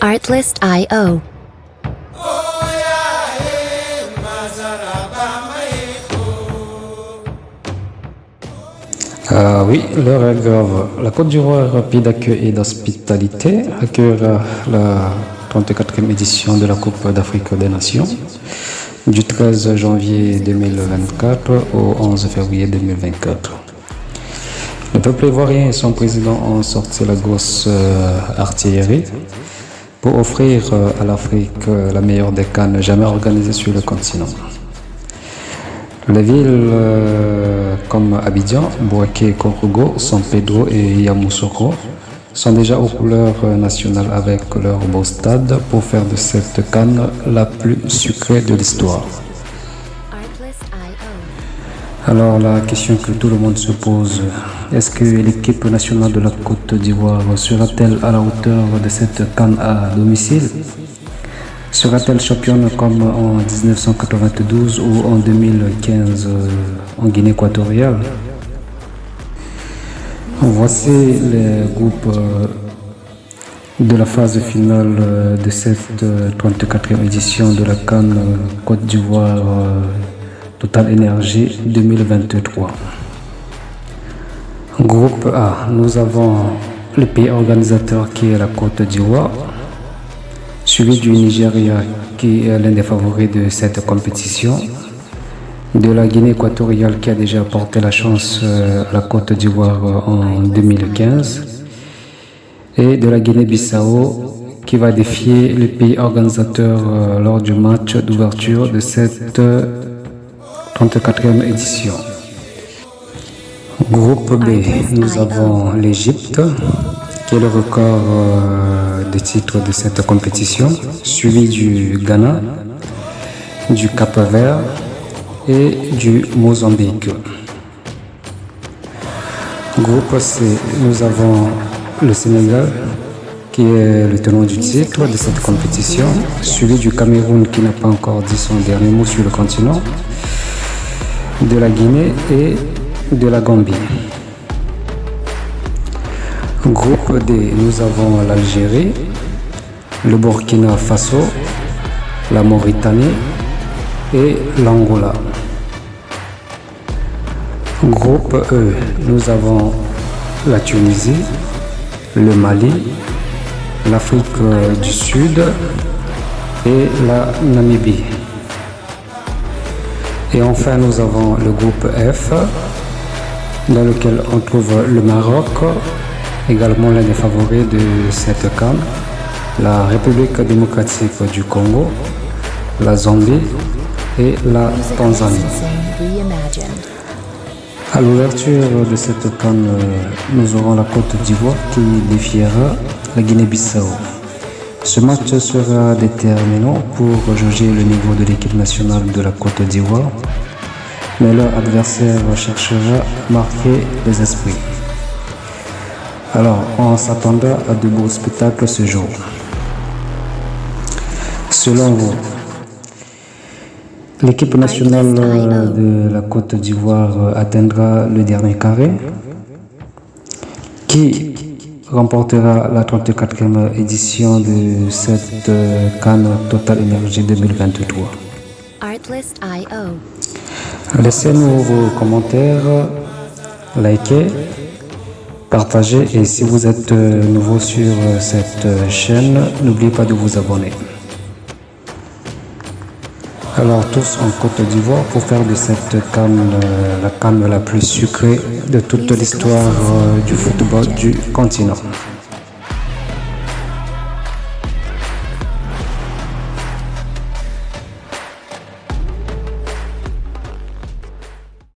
Artlist.io. Oui, l'heure est grave. La Côte d'Ivoire, pays d'accueil et d'hospitalité, accueillera la 34e édition de la Coupe d'Afrique des Nations du 13 janvier 2024 au 11 février 2024. Le peuple ivoirien et son président ont sorti la grosse artillerie pour offrir à l'Afrique la meilleure des CAN jamais organisées sur le continent. Les villes comme Abidjan, Bouaké, Korogo, San Pedro et Yamoussoukro sont déjà aux couleurs nationales avec leur beau stade pour faire de cette CAN la plus sucrée de l'histoire. Alors la question que tout le monde se pose, est-ce que l'équipe nationale de la Côte d'Ivoire sera-t-elle à la hauteur de cette CAN à domicile? Sera-t-elle championne comme en 1992 ou en 2015 en Guinée équatoriale? Voici les groupes de la phase finale de cette 34e édition de la CAN Côte d'Ivoire Total Énergie 2023. Groupe A, nous avons le pays organisateur qui est la Côte d'Ivoire, suivi du Nigeria qui est l'un des favoris de cette compétition, de la Guinée équatoriale qui a déjà apporté la chance à la Côte d'Ivoire en 2015 et de la Guinée-Bissau qui va défier le pays organisateur lors du match d'ouverture de cette 34e édition. Groupe B, nous avons l'Égypte qui est le record des titres de cette compétition, suivi du Ghana, du Cap-Vert et du Mozambique. Groupe C, nous avons le Sénégal qui est le tenant du titre de cette compétition, suivi du Cameroun qui n'a pas encore dit son dernier mot sur le continent, de la Guinée et de la Gambie. Groupe D, nous avons l'Algérie, le Burkina Faso, la Mauritanie et l'Angola. Groupe E, nous avons la Tunisie, le Mali, l'Afrique du Sud et la Namibie. Et enfin, nous avons le groupe F, dans lequel on trouve le Maroc, également l'un des favoris de cette CAN, la République démocratique du Congo, la Zambie et la Tanzanie. À l'ouverture de cette CAN, nous aurons la Côte d'Ivoire qui défiera la Guinée-Bissau. Ce match sera déterminant pour jauger le niveau de l'équipe nationale de la Côte d'Ivoire, mais leur adversaire cherchera à marquer les esprits. Alors, on s'attendra à de beaux spectacles ce jour. Selon vous, l'équipe nationale de la Côte d'Ivoire atteindra le dernier carré? Qui remportera la 34e édition de cette CAN Total Énergie 2023? Laissez-nous vos commentaires, likez, partagez et si vous êtes nouveau sur cette chaîne, n'oubliez pas de vous abonner. Alors tous en Côte d'Ivoire pour faire de cette CAN la CAN la plus sucrée de toute l'histoire du football du continent.